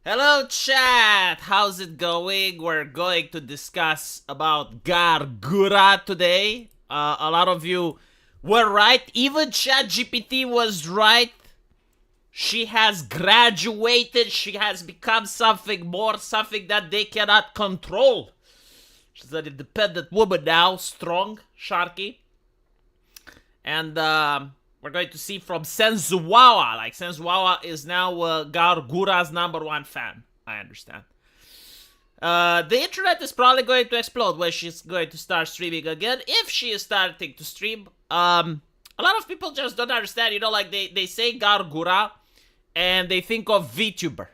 Hello chat, how's it going? We're going to discuss about Gura today. A lot of you were right. Even ChatGPT was right. She has graduated. She has become something more, something that they cannot control. She's an independent woman now, strong, Sharky. And we're going to see from Senzuawa. Like, Senzuawa is now Gura's #1 fan, I understand. The internet is probably going to explode when she's going to start streaming again. If she is starting to stream, a lot of people just don't understand. You know, like, they say Gura, and they think of VTuber.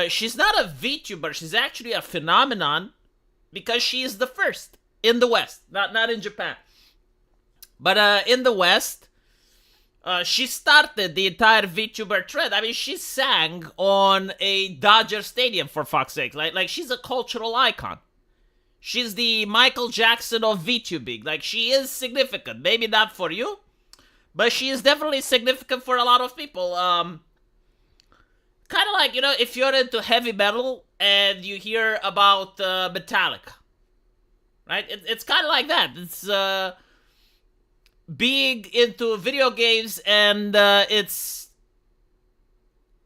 She's not a VTuber. She's actually a phenomenon because she is the first in the West, not in Japan. But in the West, she started the entire VTuber trend. I mean, she sang on a Dodger Stadium, for fuck's sake. Like she's a cultural icon. She's the Michael Jackson of VTubing. Like, she is significant. Maybe not for you, but she is definitely significant for a lot of people. Kind of like, you know, if you're into heavy metal and you hear about Metallica, right? It's kind of like that. It's being into video games, and it's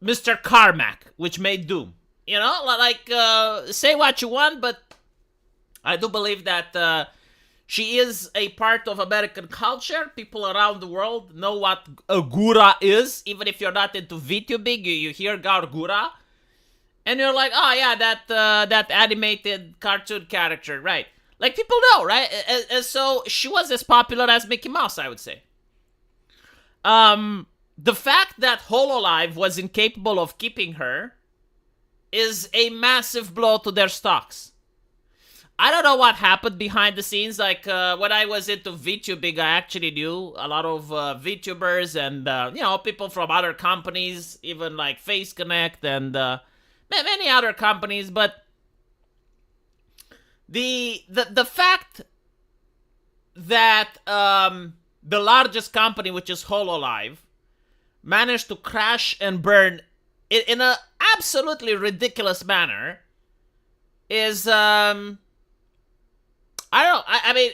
Mr. Carmack, which made Doom. You know, like, say what you want, but I do believe that she is a part of American culture. People around the world know what a Gura is. Even if you're not into VTubing, you hear Gura, and you're like, oh yeah, that animated cartoon character, right? Like, people know, right? And so she was as popular as Mickey Mouse, I would say. The fact that HoloLive was incapable of keeping her is a massive blow to their stocks. I don't know what happened behind the scenes. Like, when I was into VTubing, I actually knew a lot of VTubers and, you know, people from other companies, even like Face Connect and many other companies, but the fact that the largest company, which is HoloLive, managed to crash and burn in a absolutely ridiculous manner is I don't know. I mean,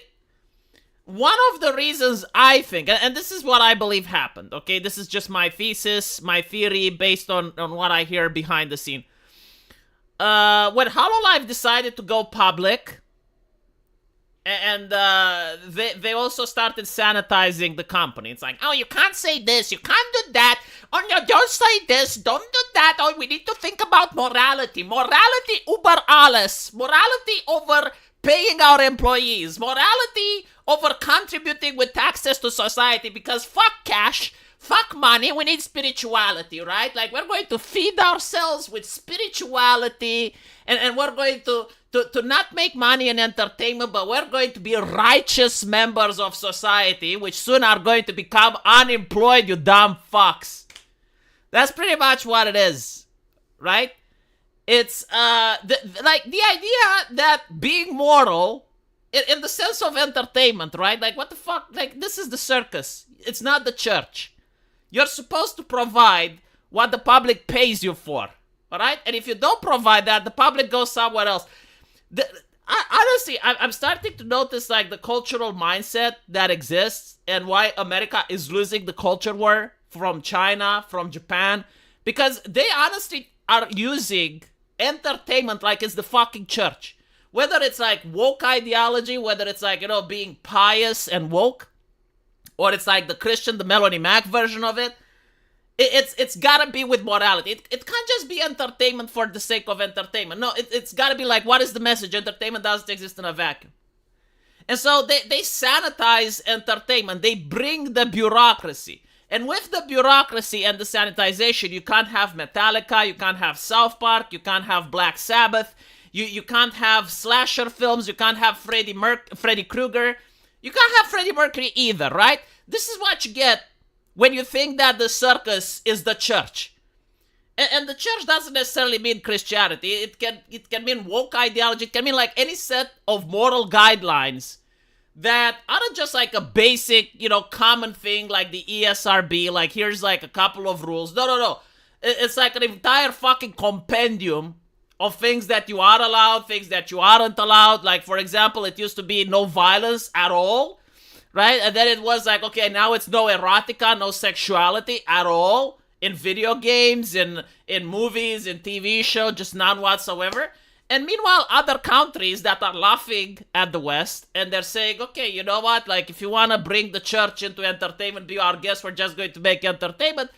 one of the reasons I think, and this is what I believe happened, okay? This is just my thesis, my theory based on what I hear behind the scene. When HoloLive decided to go public, and they also started sanitizing the company. It's like, oh, you can't say this, you can't do that. Oh no, don't say this, don't do that. Oh, we need to think about morality. Morality über alles. Morality over paying our employees. Morality over contributing with taxes to society, because fuck cash. Fuck money, we need spirituality, right? Like, we're going to feed ourselves with spirituality, and we're going to not make money and entertainment, but we're going to be righteous members of society, which soon are going to become unemployed, you dumb fucks. That's pretty much what it is, right? It's, like, the idea that being moral, in the sense of entertainment, right? Like, what the fuck? Like, this is the circus. It's not the church. You're supposed to provide what the public pays you for, all right? And if you don't provide that, the public goes somewhere else. Honestly, I'm starting to notice, like, the cultural mindset that exists and why America is losing the culture war from China, from Japan, because they honestly are using entertainment like it's the fucking church. Whether it's like woke ideology, whether it's like, you know, being pious and woke, or it's like the Christian, the Melanie Mac version of it. It's gotta be with morality. It can't just be entertainment for the sake of entertainment. No, it's gotta be like, what is the message? Entertainment doesn't exist in a vacuum. And so they sanitize entertainment. They bring the bureaucracy. And with the bureaucracy and the sanitization, you can't have Metallica, you can't have South Park, you can't have Black Sabbath, you can't have slasher films, you can't have Freddy Krueger. You can't have Freddie Mercury either, right? This is what you get when you think that the circus is the church. And the church doesn't necessarily mean Christianity. It can mean woke ideology. It can mean like any set of moral guidelines that aren't just like a basic, you know, common thing like the ESRB, like here's like a couple of rules. No. It's like an entire fucking compendium of things that you are allowed, things that you aren't allowed. Like, for example, it used to be no violence at all, right? And then it was like, okay, now it's no erotica, no sexuality at all in video games, in movies, in TV shows, just none whatsoever. And meanwhile, other countries that are laughing at the West, and they're saying, okay, you know what? Like, if you want to bring the church into entertainment, be our guest, we're just going to make entertainment.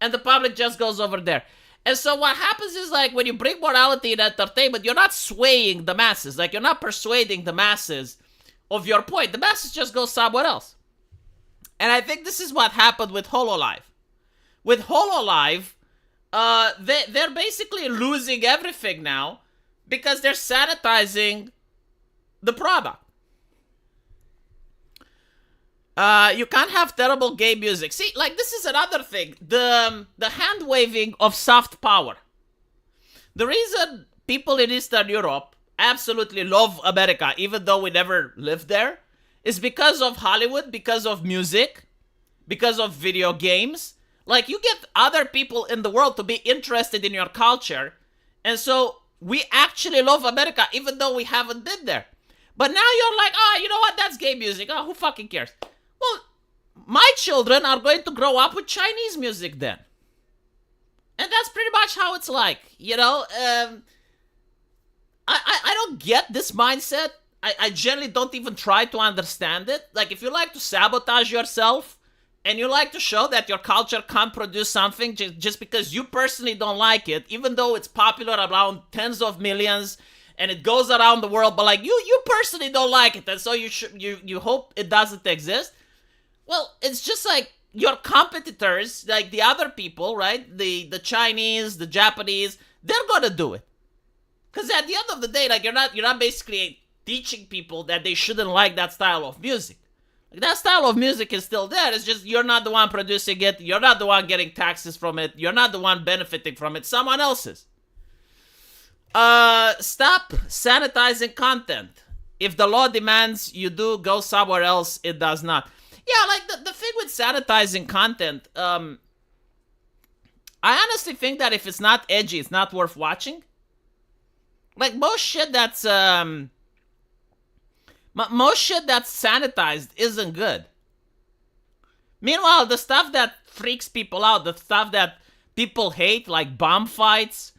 And the public just goes over there. And so what happens is, like, when you bring morality in entertainment, you're not swaying the masses. Like, you're not persuading the masses of your point. The masses just go somewhere else. And I think this is what happened with HoloLive. With HoloLive, they're basically losing everything now because they're sanitizing the product. You can't have terrible gay music. See, like, this is another thing. The hand-waving of soft power. The reason people in Eastern Europe absolutely love America, even though we never lived there, is because of Hollywood, because of music, because of video games. Like, you get other people in the world to be interested in your culture, and so we actually love America, even though we haven't been there. But now you're like, oh, you know what? That's gay music. Oh, who fucking cares? Well, my children are going to grow up with Chinese music then. And that's pretty much how it's like, you know? I don't get this mindset. I generally don't even try to understand it. Like, if you like to sabotage yourself and you like to show that your culture can't produce something just because you personally don't like it, even though it's popular around tens of millions and it goes around the world, but like you personally don't like it, and so you hope it doesn't exist. Well, it's just like your competitors, like the other people, right? The Chinese, the Japanese, they're gonna do it. Because at the end of the day, like you're not basically teaching people that they shouldn't like that style of music. Like, that style of music is still there. It's just you're not the one producing it. You're not the one getting taxes from it. You're not the one benefiting from it. Someone else is. Stop sanitizing content. If the law demands you do, go somewhere else. It does not. Yeah, like the thing with sanitizing content, I honestly think that if it's not edgy, it's not worth watching. Like, most shit that's sanitized isn't good. Meanwhile, the stuff that freaks people out, the stuff that people hate, like bomb fights,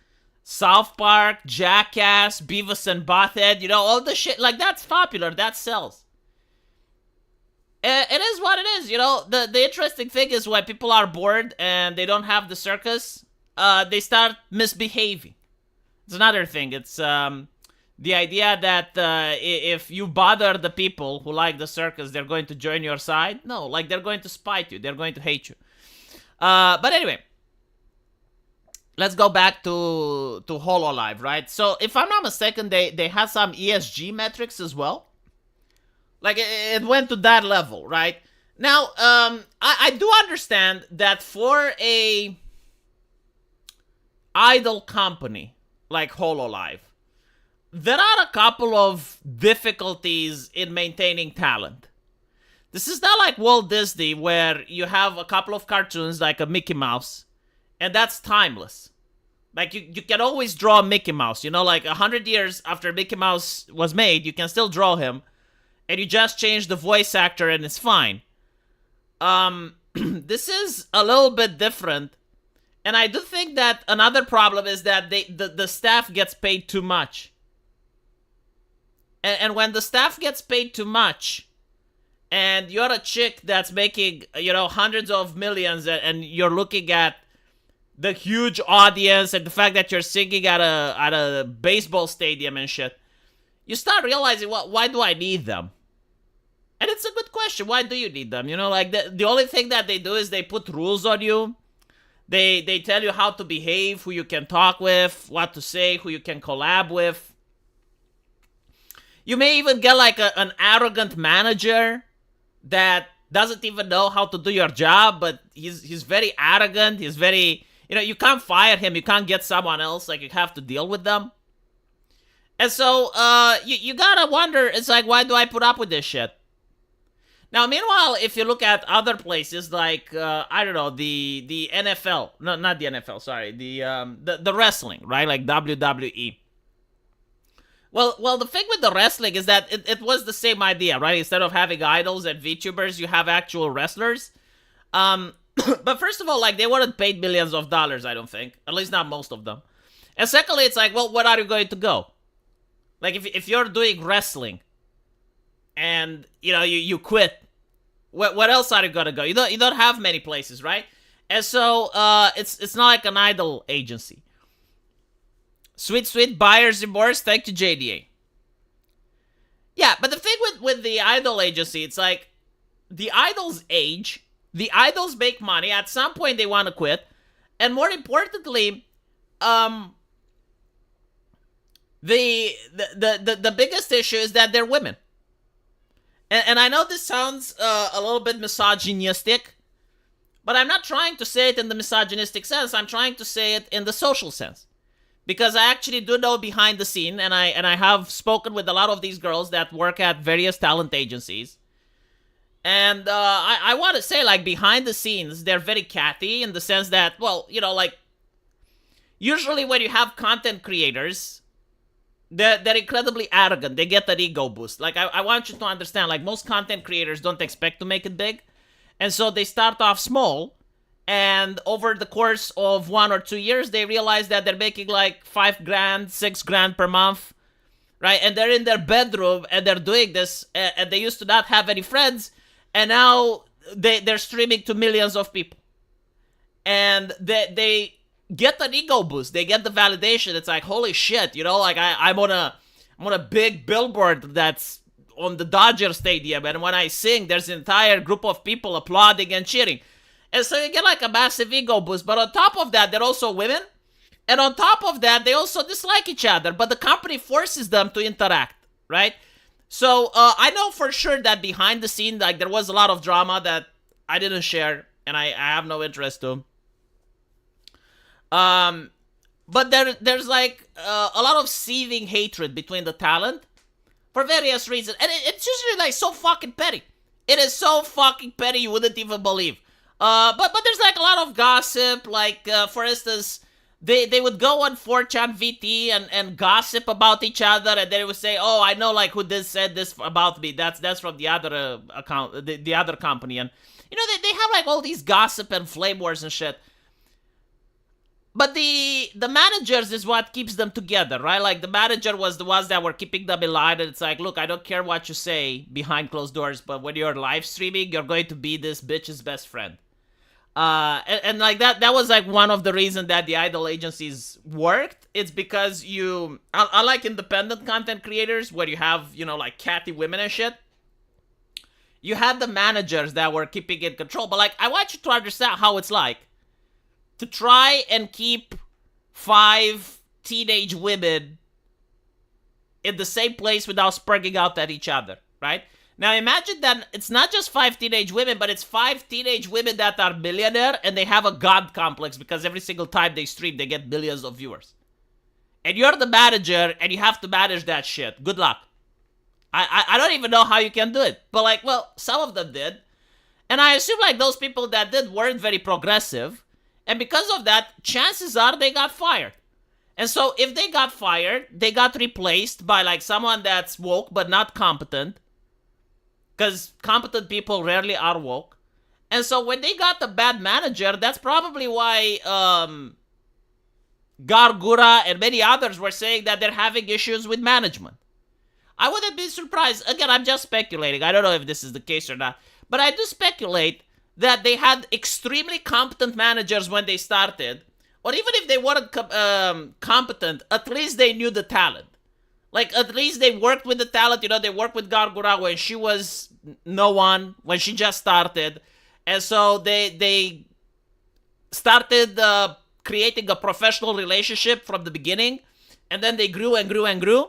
South Park, Jackass, Beavis and Butthead, you know, all the shit, like, that's popular, that sells. It is what it is, you know. The interesting thing is when people are bored and they don't have the circus, they start misbehaving. It's another thing. It's the idea that if you bother the people who like the circus, they're going to join your side. No, like, they're going to spite you. They're going to hate you. But anyway, let's go back to HoloLive, right? So if I'm not mistaken, they had some ESG metrics as well. Like, it went to that level, right? Now, I do understand that for a idle company like HoloLive, there are a couple of difficulties in maintaining talent. This is not like Walt Disney, where you have a couple of cartoons like a Mickey Mouse, and that's timeless. Like, you can always draw Mickey Mouse, you know, like 100 years after Mickey Mouse was made, you can still draw him, and you just change the voice actor and it's fine. This is a little bit different, and I do think that another problem is that the staff gets paid too much. And when the staff gets paid too much, and you're a chick that's making, you know, hundreds of millions, and you're looking at the huge audience and the fact that you're singing at a baseball stadium and shit, you start realizing, why do I need them? And it's a good question. Why do you need them? You know, like, the only thing that they do is they put rules on you. They tell you how to behave, who you can talk with, what to say, who you can collab with. You may even get like an arrogant manager that doesn't even know how to do your job, but he's very arrogant. He's very, you know, you can't fire him. You can't get someone else. Like, you have to deal with them. And so you gotta wonder, it's like, why do I put up with this shit? Now, meanwhile, if you look at other places like I don't know, the NFL, no, not the NFL, sorry, the wrestling, right, like WWE. Well, the thing with the wrestling is that it was the same idea, right? Instead of having idols and VTubers, you have actual wrestlers. But first of all, like, they weren't paid millions of dollars, I don't think. At least not most of them. And secondly, it's like, well, where are you going to go? Like, if you're doing wrestling and, you know, you quit, what else are you going to go? You don't have many places, right? And so, it's not like an idol agency. Sweet buyer's remorse. Thank you, JDA. Yeah, but the thing with the idol agency, it's like, the idols age, the idols make money, at some point they want to quit, and more importantly, the biggest issue is that they're women. And I know this sounds a little bit misogynistic, but I'm not trying to say it in the misogynistic sense, I'm trying to say it in the social sense. Because I actually do know behind the scene, and I have spoken with a lot of these girls that work at various talent agencies. And I want to say, like, behind the scenes, they're very catty in the sense that, well, you know, like, usually when you have content creators, they're incredibly arrogant. They get an ego boost. Like, I want you to understand, like, most content creators don't expect to make it big. And so they start off small. And over the course of 1 or 2 years, they realize that they're making like $5,000, $6,000 per month, right? And they're in their bedroom and they're doing this, and they used to not have any friends, and now they're streaming to millions of people. And they get an ego boost. They get the validation. It's like, holy shit, you know, like I'm on a big billboard that's on the Dodger Stadium, and when I sing, there's an entire group of people applauding and cheering. And so you get like a massive ego boost. But on top of that, they're also women. And on top of that, they also dislike each other. But the company forces them to interact, right? So I know for sure that behind the scene, like, there was a lot of drama that I didn't share. And I have no interest to. But there's like a lot of seething hatred between the talent. For various reasons. And it's usually like so fucking petty. It is so fucking petty you wouldn't even believe. But there's like a lot of gossip, like, for instance, they would go on 4chan VT and gossip about each other, and they would say, oh, I know, like, who said this about me, that's from the other account, the other company, and, you know, they have, like, all these gossip and flame wars and shit. But the managers is what keeps them together, right? Like, the manager was the ones that were keeping them in line, and it's like, look, I don't care what you say behind closed doors, but when you're live streaming, you're going to be this bitch's best friend. And like that was like one of the reasons that the idol agencies worked. It's because unlike independent content creators where you have, you know, like catty women and shit, you had the managers that were keeping in control. But like, I want you to understand how it's like to try and keep 5 teenage women in the same place without spurging out at each other, right? Now imagine that it's not just 5 teenage women, but it's 5 teenage women that are millionaire and they have a god complex because every single time they stream, they get millions of viewers. And you're the manager and you have to manage that shit. Good luck. I don't even know how you can do it. But like, well, some of them did. And I assume like those people that did weren't very progressive. And because of that, chances are they got fired. And so if they got fired, they got replaced by like someone that's woke but not competent. Because competent people rarely are woke. And so when they got the bad manager, that's probably why Gura and many others were saying that they're having issues with management. I wouldn't be surprised. Again, I'm just speculating. I don't know if this is the case or not. But I do speculate that they had extremely competent managers when they started. Or even if they weren't competent, at least they knew the talent. Like, at least they worked with the talent. You know, they worked with Gura when she was no one, when she just started. And so they started creating a professional relationship from the beginning. And then they grew and grew and grew.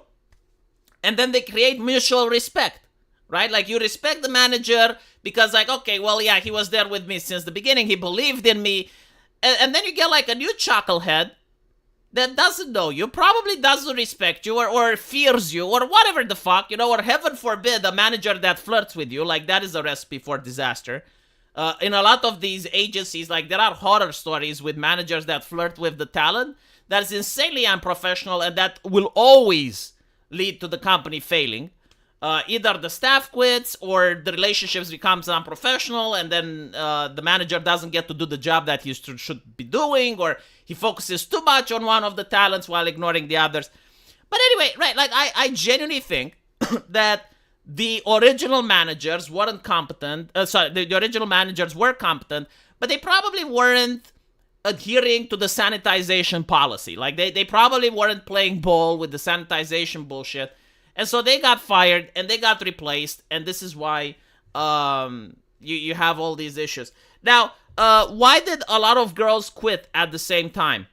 And then they create mutual respect, right? Like, you respect the manager because, like, okay, well, yeah, he was there with me since the beginning. He believed in me. And then you get, like, a new chucklehead that doesn't know you, probably doesn't respect you, or fears you, or whatever the fuck, or heaven forbid, a manager that flirts with you. Like, that is a recipe for disaster. In a lot of these agencies, like, there are horror stories with managers that flirt with the talent. That is insanely unprofessional, and that will always lead to the company failing. Either the staff quits, or the relationships becomes unprofessional, and then the manager doesn't get to do the job that he should be doing, or he focuses too much on one of the talents while ignoring the others. But anyway, right, like, I genuinely think that the original managers weren't competent. The original managers were competent, but they probably weren't adhering to the sanitization policy. Like, they probably weren't playing ball with the sanitization bullshit. And so they got fired, and they got replaced, and this is why you have all these issues. Now, why did a lot of girls quit at the same time?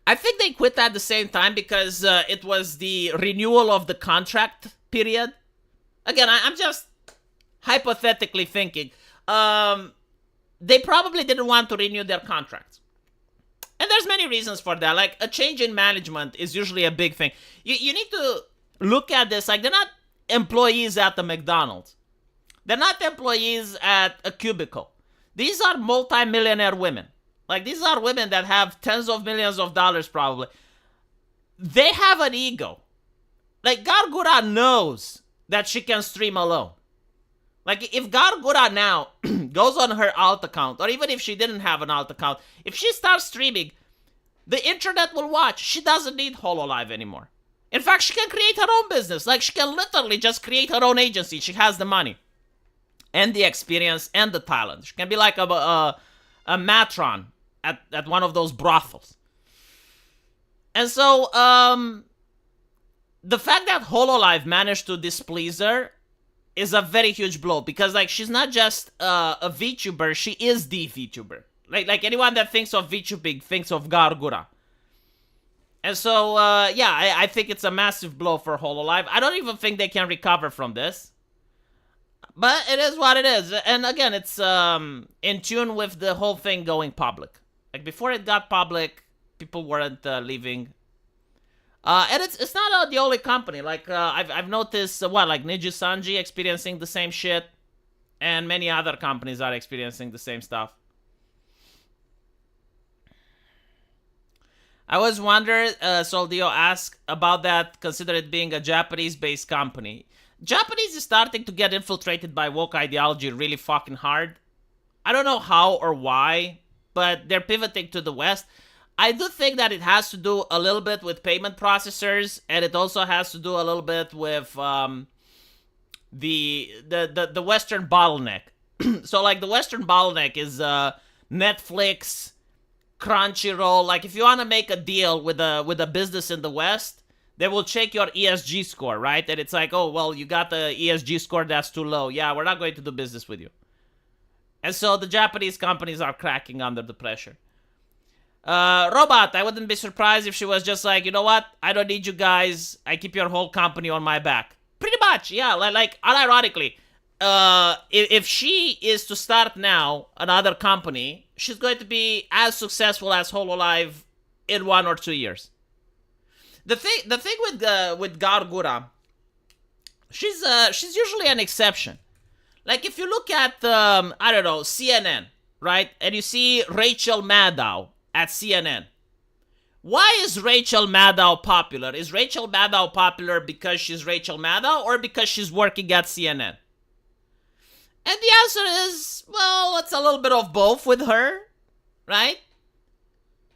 I think they quit at the same time because it was the renewal of the contract period. Again, I'm just hypothetically thinking. They probably didn't want to renew their contracts. And there's many reasons for that. Like, a change in management is usually a big thing. You need to look at this. Like, they're not employees at the McDonald's. They're not employees at a cubicle. These are multi-millionaire women. Like, these are women that have tens of millions of dollars probably. They have an ego. Like, Gura knows that she can stream alone. Like, if Gura now goes on her alt account, or even if she didn't have an alt account, if she starts streaming, the internet will watch. She doesn't need HoloLive anymore. In fact, she can create her own business. Like, she can literally just create her own agency. She has the money and the experience and the talent. She can be like a matron at one of those brothels. And so, the fact that HoloLive managed to displease her is a very huge blow, because, like, she's not just a VTuber, she is the VTuber. Like anyone that thinks of VTubing thinks of Gura. And so, yeah, I think it's a massive blow for HoloLive. I don't even think they can recover from this. But it is what it is. And again, it's in tune with the whole thing going public. Like, before it got public, people weren't leaving. And it's not the only company. Like, I've noticed, like Niji Sanji experiencing the same shit. And many other companies are experiencing the same stuff. I was wondering, Soldio asked about that, consider it being a Japanese-based company. Japanese is starting to get infiltrated by woke ideology really fucking hard. I don't know how or why, but they're pivoting to the West. I do think that it has to do a little bit with payment processors, and it also has to do a little bit with the Western bottleneck. So, like, the Western bottleneck is Netflix, Crunchyroll. Like, if you want to make a deal with a business in the West, they will check your ESG score, right? And it's like, oh, well, you got the ESG score that's too low. Yeah, we're not going to do business with you. And so the Japanese companies are cracking under the pressure. Robot, I wouldn't be surprised if she was just like, you know what? I don't need you guys. I keep your whole company on my back. Pretty much, yeah. Like unironically, if she is to start now another company, she's going to be as successful as HoloLive in 1 or 2 years. The thing with Gura, she's usually an exception. Like, if you look at I don't know, CNN, right, and you see Rachel Maddow at CNN. Why is Rachel Maddow popular? Is Rachel Maddow popular because she's Rachel Maddow, or because she's working at CNN? And the answer is, well, it's a little bit of both with her, right?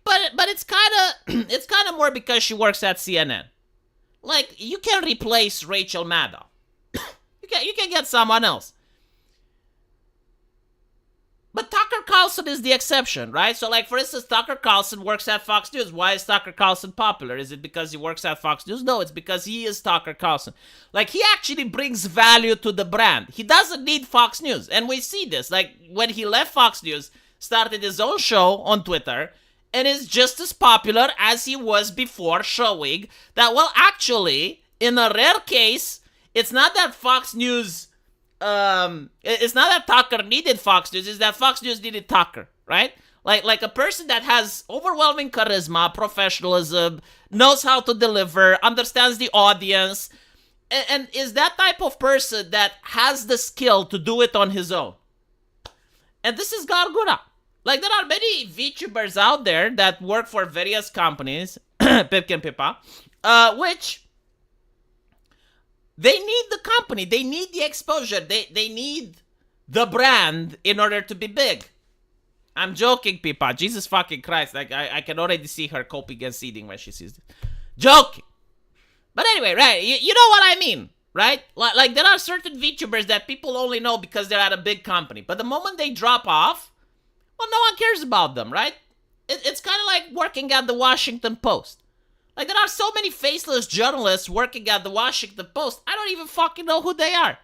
But it's kind of more because she works at CNN. Like, you can replace Rachel Maddow. you can get someone else. But Tucker Carlson is the exception, right? So, like, for instance, Tucker Carlson works at Fox News. Why is Tucker Carlson popular? Is it because he works at Fox News? No, it's because he is Tucker Carlson. Like, he actually brings value to the brand. He doesn't need Fox News. And we see this. Like, when he left Fox News, started his own show on Twitter, and is just as popular as he was before, showing that, well, actually, in a rare case, it's not that Fox News... it's not that Tucker needed Fox News, it's that Fox News needed Tucker, right? Like a person that has overwhelming charisma, professionalism, knows how to deliver, understands the audience, and is that type of person that has the skill to do it on his own. And this is Gura. Like, there are many VTubers out there that work for various companies, Pipkin Pipa, which they need the company, they need the exposure, they need the brand in order to be big. I'm joking, Pipa. Jesus fucking Christ. Like, I can already see her coping and seeding when she sees it. Joking. But anyway, right, you know what I mean, right? Like, there are certain VTubers that people only know because they're at a big company. But the moment they drop off, well, no one cares about them, right? It's kind of like working at the Washington Post. Like, there are so many faceless journalists working at the Washington Post, I don't even fucking know who they are.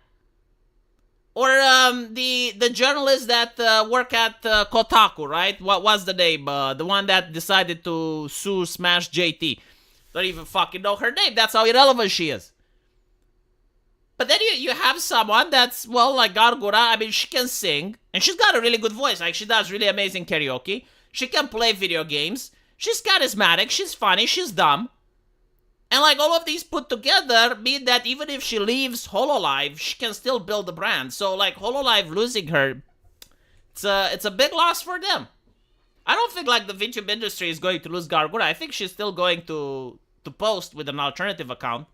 Or the journalists that work at Kotaku, right? What was the name? The one that decided to sue Smash JT. Don't even fucking know her name. That's how irrelevant she is. But then you have someone that's, well, like Gura. I mean, she can sing. And she's got a really good voice. Like, she does really amazing karaoke. She can play video games. She's charismatic. She's funny. She's dumb. And like all of these put together mean that even if she leaves HoloLive, she can still build a brand. So like HoloLive losing her, it's a big loss for them. I don't think like the VTube industry is going to lose Gura. I think she's still going to post with an alternative account.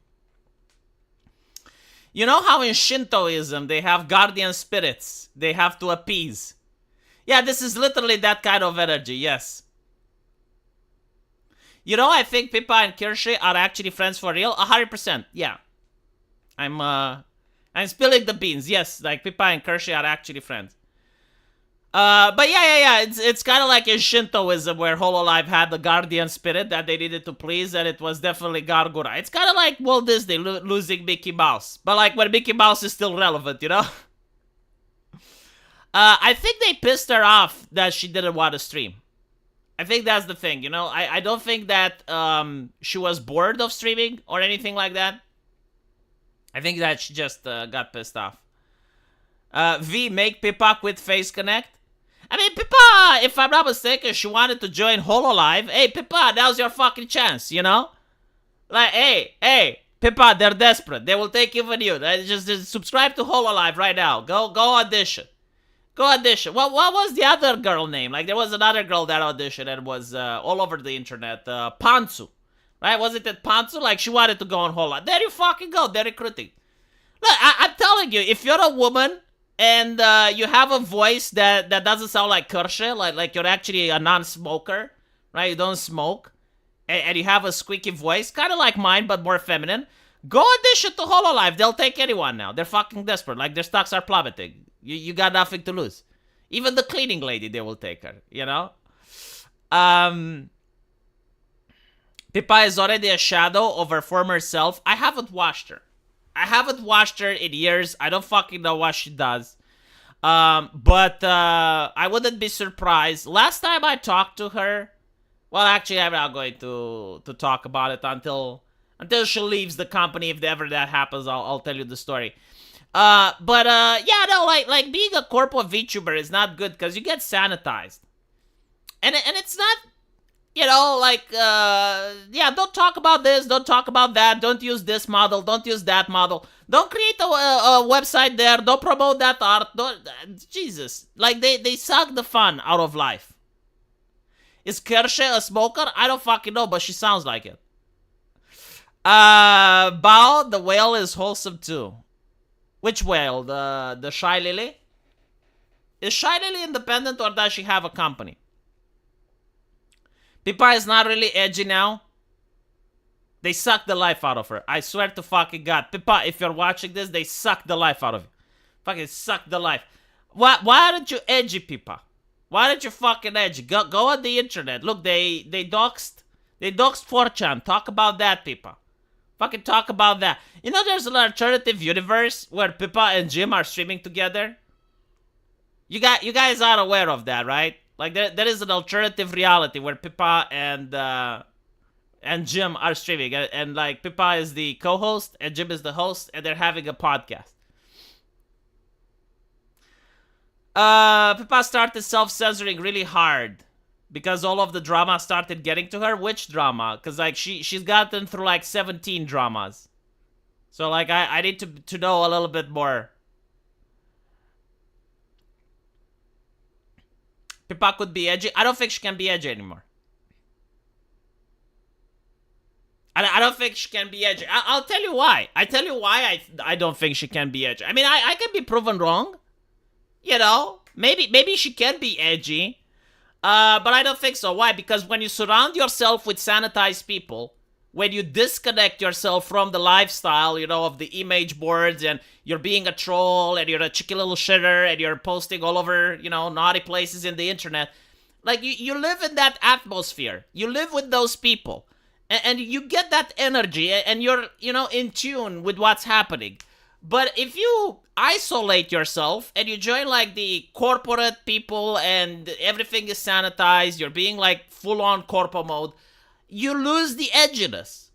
You know how in Shintoism they have guardian spirits they have to appease? Yeah, this is literally that kind of energy, yes. You know, I think Pippa and Kirsche are actually friends for real. 100%, yeah. I'm spilling the beans. Yes, like Pippa and Kirsche are actually friends. But yeah. It's kind of like in Shintoism where HoloLive had the guardian spirit that they needed to please, and it was definitely Gura. It's kind of like Walt Disney losing Mickey Mouse, but like when Mickey Mouse is still relevant, you know. I think they pissed her off that she didn't want to stream. I think that's the thing, you know. I don't think that she was bored of streaming or anything like that. I think that she just got pissed off. V, make Pippa quit Face Connect. I mean, Pippa, if I'm not mistaken, she wanted to join HoloLive. Hey, Pippa, now's your fucking chance, you know? Like, hey, Pippa, they're desperate. They will take even you. Just subscribe to HoloLive right now. Go audition. Go audition. What was the other girl name? Like, there was another girl that auditioned and was all over the internet. Pantsu. Right? Wasn't it Pantsu? Like, she wanted to go on HoloLive. There you fucking go. They're recruiting. Look, I'm telling you, if you're a woman and you have a voice that doesn't sound like Kirsche, like you're actually a non-smoker, right? You don't smoke, and you have a squeaky voice, kind of like mine, but more feminine, go audition to HoloLive. They'll take anyone now. They're fucking desperate. Like, their stocks are plummeting. You got nothing to lose. Even the cleaning lady, they will take her, you know? Pippa is already a shadow of her former self. I haven't watched her. I haven't watched her in years. I don't fucking know what she does. But I wouldn't be surprised. Last time I talked to her, well, actually, I'm not going to talk about it until she leaves the company. If ever that happens, I'll tell you the story. Yeah, no, like being a corporate VTuber is not good because you get sanitized, and it's not. You know, like, yeah, don't talk about this, don't talk about that, don't use this model, don't use that model, don't create a website there, don't promote that art, Jesus. Like, they suck the fun out of life. Is Kirsche a smoker? I don't fucking know, but she sounds like it. Bao, the whale is wholesome too. Which whale? The Shy Lily? Is Shy Lily independent or does she have a company? Pippa is not really edgy now. They suck the life out of her. I swear to fucking God. Pippa, if you're watching this, they suck the life out of you. Fucking suck the life. Why aren't you edgy, Pippa? Why aren't you fucking edgy? Go on the internet. Look, they doxed 4chan. Talk about that, Pippa. Fucking talk about that. You know there's an alternative universe where Pippa and Jim are streaming together? You guys are aware of that, right? Like, there is an alternative reality where Pippa and Jim are streaming. And like, Pippa is the co-host and Jim is the host, and they're having a podcast. Pippa started self-censoring really hard. because all of the drama started getting to her. Which drama? Because like she's gotten through like 17 dramas. So like I need to know a little bit more. Pippa could be edgy. I don't think she can be edgy anymore. I don't think she can be edgy. I'll tell you why. I tell you why I don't think she can be edgy. I mean, I can be proven wrong. You know, maybe she can be edgy. But I don't think so. Why? Because when you surround yourself with sanitized people, when you disconnect yourself from the lifestyle, you know, of the image boards, and you're being a troll, and you're a cheeky little shitter, and you're posting all over, you know, naughty places in the internet, like, you live in that atmosphere. You live with those people. And you get that energy, and you're, you know, in tune with what's happening. But if you isolate yourself and you join like the corporate people and everything is sanitized, you're being like full on corpo mode, you lose the edginess.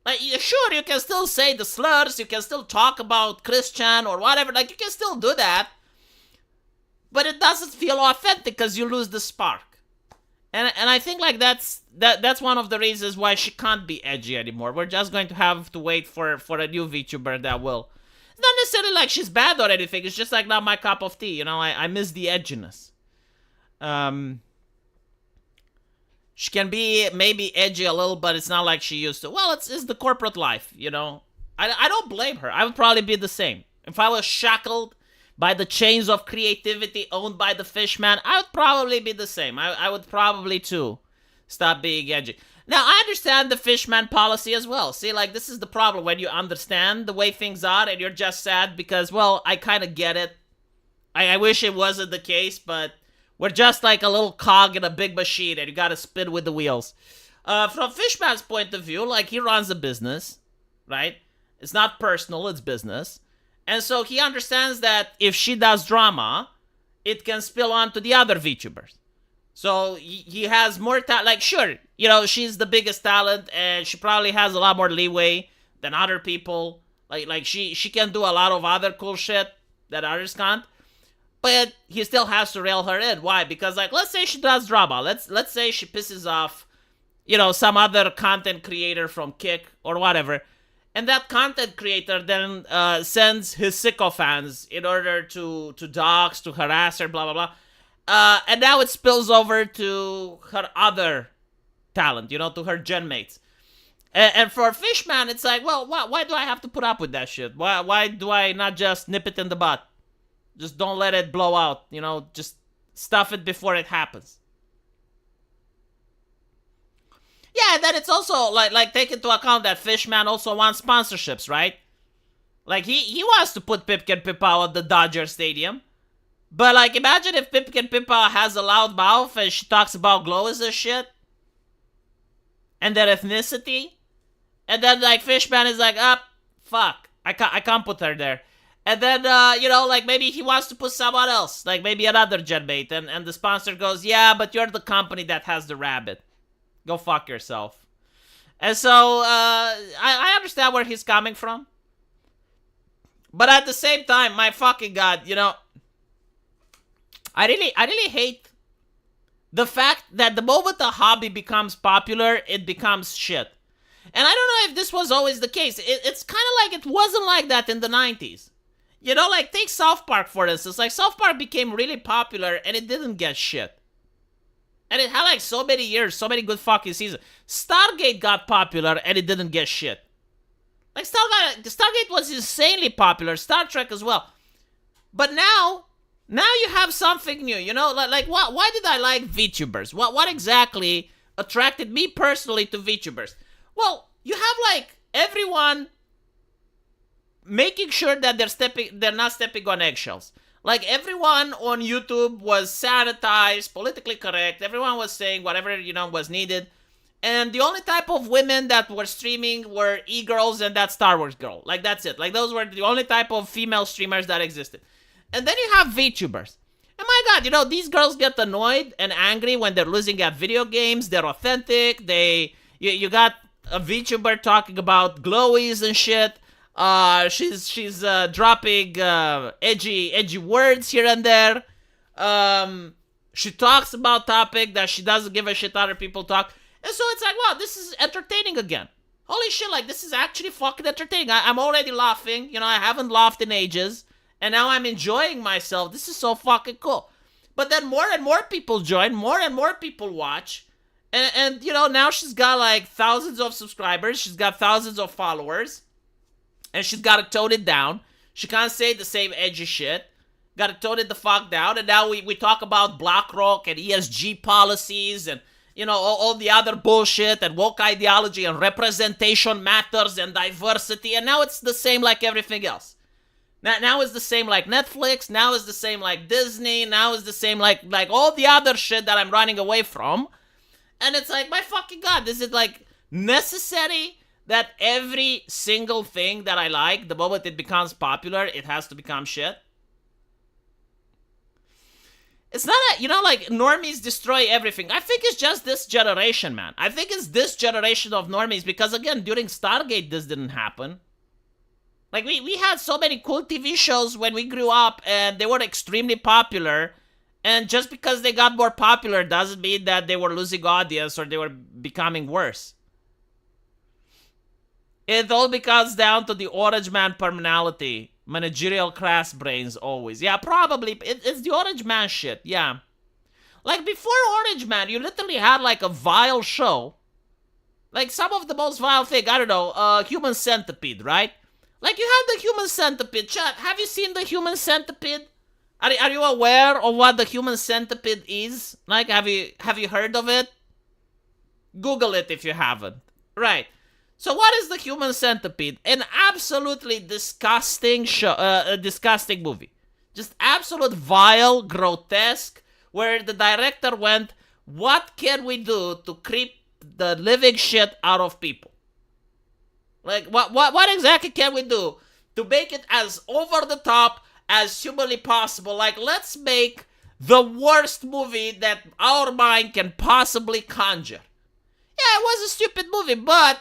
Like, sure, you can still say the slurs, you can still talk about Christian or whatever, like, you can still do that, but it doesn't feel authentic because you lose the spark. And I think like that's one of the reasons why she can't be edgy anymore. We're just going to have to wait for a new VTuber that will. It's not necessarily like she's bad or anything. It's just like not my cup of tea. You know, I miss the edginess. She can be maybe edgy a little, but it's not like she used to. Well, it's the corporate life, you know. I don't blame her. I would probably be the same. If I was shackled by the chains of creativity owned by the Fishman, I would probably be the same. I would probably, too, stop being edgy. Now, I understand the Fishman policy as well. See, like, this is the problem when you understand the way things are and you're just sad because, well, I kind of get it. I wish it wasn't the case, but we're just like a little cog in a big machine and you gotta spin with the wheels. From Fishman's point of view, like, he runs a business, right? It's not personal, it's business. And so he understands that if she does drama, it can spill on to the other VTubers. So he has more talent. Like, sure, you know, she's the biggest talent and she probably has a lot more leeway than other people. Like she can do a lot of other cool shit that others can't. But he still has to rail her in. Why? Because, like, let's say she does drama. Let's say she pisses off, you know, some other content creator from Kick or whatever. And that content creator then sends his sycophants in order to dox, to harass her, blah, blah, blah. And now it spills over to her other talent, you know, to her gen mates. And for Fishman, it's like, well, why do I have to put up with that shit? Why do I not just nip it in the butt? Just don't let it blow out, you know, just stuff it before it happens. Yeah, and then it's also, like take into account that Fishman also wants sponsorships, right? Like, he wants to put Pipkin Pippa at the Dodger Stadium. But, like, imagine if Pipkin Pippa has a loud mouth and she talks about glowies and shit. And their ethnicity. And then, like, Fishman is like, fuck, I can't put her there. And then, you know, like, maybe he wants to put someone else. Like, maybe another genmate. And the sponsor goes, yeah, but you're the company that has the rabbit. Go fuck yourself. And so, I understand where he's coming from. But at the same time, my fucking God, you know, I really hate the fact that the moment a hobby becomes popular, it becomes shit. And I don't know if this was always the case. It's kind of like it wasn't like that in the 90s. You know, like, take South Park, for instance. Like, South Park became really popular, and it didn't get shit. And it had, like, so many years, so many good fucking seasons. Stargate got popular, and it didn't get shit. Like, Stargate was insanely popular. Star Trek as well. But now you have something new, you know? Like why did I like VTubers? What exactly attracted me personally to VTubers? Well, you have, like, everyone making sure that they're not stepping on eggshells. Like, everyone on YouTube was sanitized, politically correct. Everyone was saying whatever, you know, was needed. And the only type of women that were streaming were e-girls and that Star Wars girl. Like, that's it. Like, those were the only type of female streamers that existed. And then you have VTubers. And my God, you know, these girls get annoyed and angry when they're losing at video games. They're authentic. You got a VTuber talking about glowies and shit. She's dropping edgy words here and there. She talks about topic that she doesn't give a shit other people talk. And so it's like, wow, this is entertaining again. Holy shit, like, this is actually fucking entertaining. I'm already laughing. You know, I haven't laughed in ages. And now I'm enjoying myself. This is so fucking cool. But then more and more people join. More and more people watch. And you know, now she's got, like, thousands of subscribers. She's got thousands of followers. And she's got to tone it down. She can't say the same edgy shit. Got to tone it the fuck down. And now we talk about BlackRock and ESG policies and, you know, all the other bullshit and woke ideology and representation matters and diversity. And now it's the same like everything else. Now it's the same like Netflix. Now it's the same like Disney. Now it's the same like all the other shit that I'm running away from. And it's like, my fucking God, is it like necessary that every single thing that I like, the moment it becomes popular, it has to become shit? It's not you know, like, normies destroy everything. I think it's just this generation, man. I think it's this generation of normies because, again, during Stargate, this didn't happen. Like, we had so many cool TV shows when we grew up, and they were extremely popular. And just because they got more popular doesn't mean that they were losing audience or they were becoming worse. It all comes down to the orange man personality. Managerial class brains always. Yeah, probably. It's the orange man shit. Yeah. Like, before Orange Man, you literally had, like, a vile show. Like, some of the most vile thing, I don't know, Human Centipede, right? Like, you had the Human Centipede. Chat, have you seen the Human Centipede? Are you aware of what the Human Centipede is? Like, have you heard of it? Google it if you haven't. Right. So what is the Human Centipede? An absolutely disgusting show, disgusting movie. Just absolute vile, grotesque, where the director went, what can we do to creep the living shit out of people? Like, what exactly can we do to make it as over the top as humanly possible? Like, let's make the worst movie that our mind can possibly conjure. Yeah, it was a stupid movie, but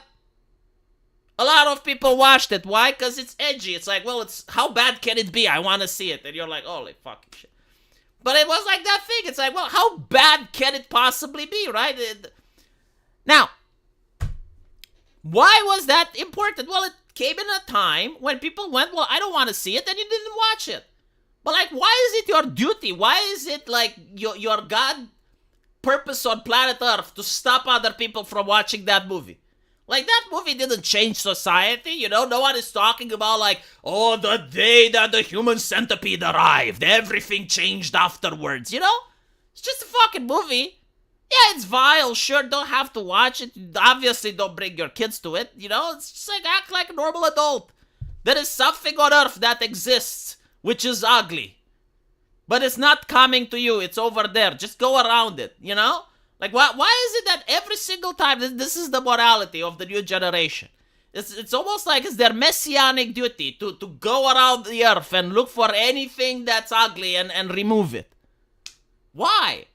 a lot of people watched it. Why? Because it's edgy. It's like, well, it's how bad can it be? I want to see it. And you're like, holy fucking shit. But it was like that thing. It's like, well, how bad can it possibly be, right? Now, why was that important? Well, it came in a time when people went, well, I don't want to see it, and you didn't watch it. But, like, why is it your duty? Why is it, like, your God purpose on planet Earth to stop other people from watching that movie? Like, that movie didn't change society, you know? No one is talking about, like, oh, the day that the Human Centipede arrived, everything changed afterwards, you know? It's just a fucking movie. Yeah, it's vile, sure, don't have to watch it. Obviously, don't bring your kids to it, you know? It's just like, act like a normal adult. There is something on Earth that exists, which is ugly. But it's not coming to you, it's over there. Just go around it, you know? Like, why is it that every single time, this is the morality of the new generation? It's almost like it's their messianic duty to go around the earth and look for anything that's ugly and remove it. Why?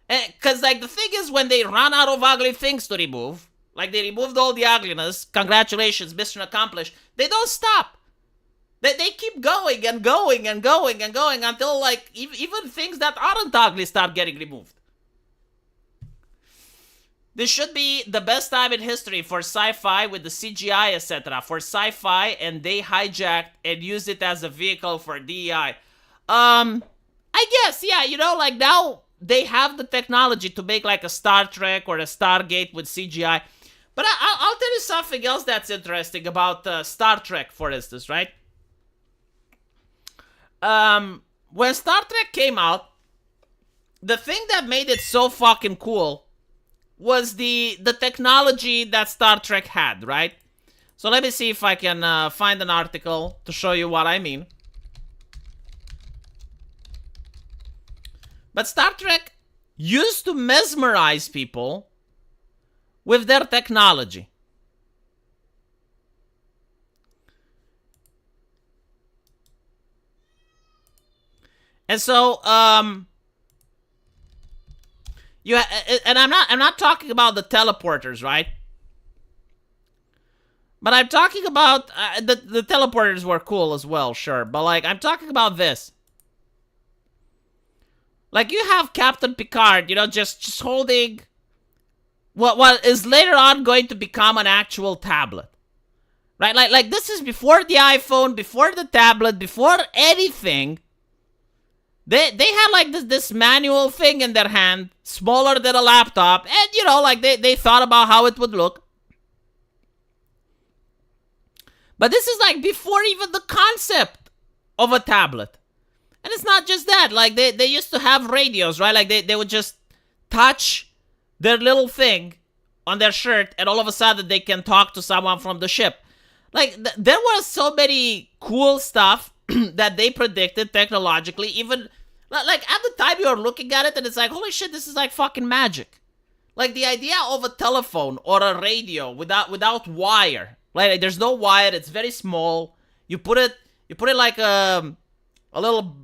Because, like, the thing is, when they run out of ugly things to remove, like, they removed all the ugliness, congratulations, mission accomplished, they don't stop. They keep going and going and going and going until, like, even things that aren't ugly start getting removed. This should be the best time in history for sci-fi with the CGI, etc. For sci-fi, and they hijacked and used it as a vehicle for DEI. I guess, yeah, you know, like, now they have the technology to make, like, a Star Trek or a Stargate with CGI. But I'll tell you something else that's interesting about Star Trek, for instance, right? When Star Trek came out, the thing that made it so fucking cool was the technology that Star Trek had, right? So let me see if I can find an article to show you what I mean. But Star Trek used to mesmerize people with their technology. And so, and I'm not talking about the teleporters, right? But I'm talking about the teleporters were cool as well, sure. But, like, I'm talking about this. Like, you have Captain Picard, just holding what is later on going to become an actual tablet. Right? Like this is before the iPhone, before the tablet, before anything. They had like this manual thing in their hand, smaller than a laptop, and like they thought about how it would look. But this is like before even the concept of a tablet. And it's not just that, like they used to have radios, right? Like they would just touch their little thing on their shirt and all of a sudden they can talk to someone from the ship. Like there was so many cool stuff that they predicted technologically, even like at the time you're looking at it and it's like, holy shit, this is like fucking magic. Like the idea of a telephone or a radio without wire, right? Like, there's no wire, it's very small. You put it like a little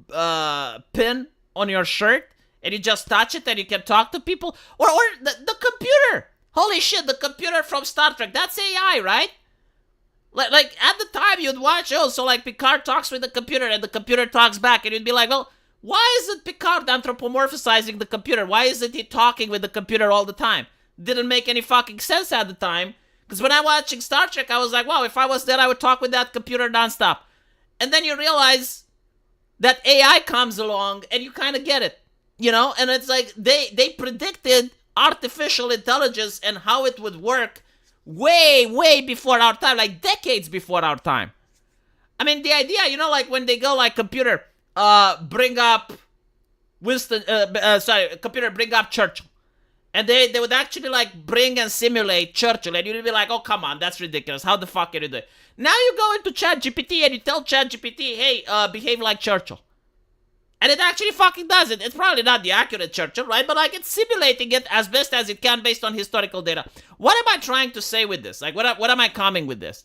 pin on your shirt and you just touch it and you can talk to people. Or the computer. Holy shit, the computer from Star Trek, that's AI, right? Like at the time you'd watch, so like Picard talks with the computer and the computer talks back, and you'd be like, well, why isn't Picard anthropomorphizing the computer? Why isn't he talking with the computer all the time? Didn't make any fucking sense at the time. Because when I was watching Star Trek, I was like, wow, if I was there, I would talk with that computer nonstop. And then you realize that AI comes along and you kind of get it, And it's like they predicted artificial intelligence and how it would work way before our time, like decades before our time. I mean, the idea, like when they go like, computer, bring up computer, bring up Churchill. And they would actually like bring and simulate Churchill, and you'd be like, oh, come on, that's ridiculous. How the fuck can you do it? Now you go into ChatGPT and you tell ChatGPT, hey, behave like Churchill. And it actually fucking does it. It's probably not the accurate Churchill, right? But like it's simulating it as best as it can based on historical data. What am I trying to say with this? Like what am I coming with this?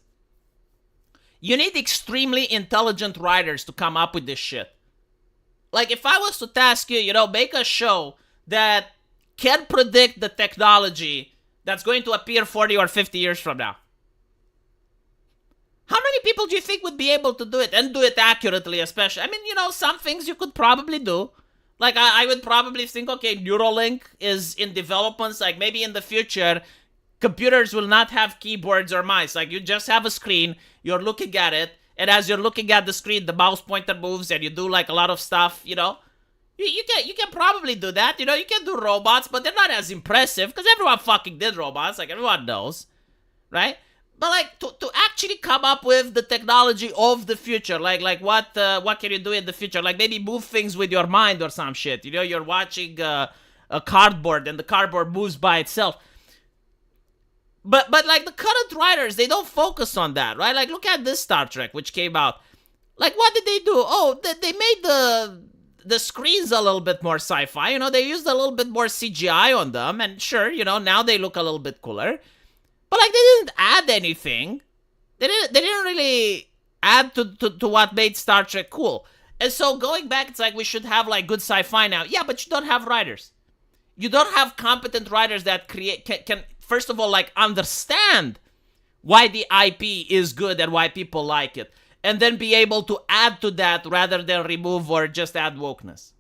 You need extremely intelligent writers to come up with this shit. Like if I was to task you, make a show that can predict the technology that's going to appear 40 or 50 years from now. How many people do you think would be able to do it and do it accurately, especially? I mean, some things you could probably do. Like, I would probably think, okay, Neuralink is in developments. Like, maybe in the future, computers will not have keyboards or mice. Like, you just have a screen, you're looking at it, and as you're looking at the screen, the mouse pointer moves, and you do, like, a lot of stuff, You can probably do that. You can do robots, but they're not as impressive, because everyone fucking did robots. Like, everyone knows, right? But like to actually come up with the technology of the future, like what can you do in the future? Like maybe move things with your mind or some shit. You're watching a cardboard and the cardboard moves by itself. But like the current writers, they don't focus on that, right? Like look at this Star Trek which came out. Like what did they do? Oh, they made the screens a little bit more sci-fi. They used a little bit more CGI on them, and sure, now they look a little bit cooler. But like they didn't add anything. They didn't really add to what made Star Trek cool. And so going back, it's like we should have like good sci-fi now. Yeah, but you don't have writers. You don't have competent writers that can first of all like understand why the IP is good and why people like it, and then be able to add to that rather than remove or just add wokeness.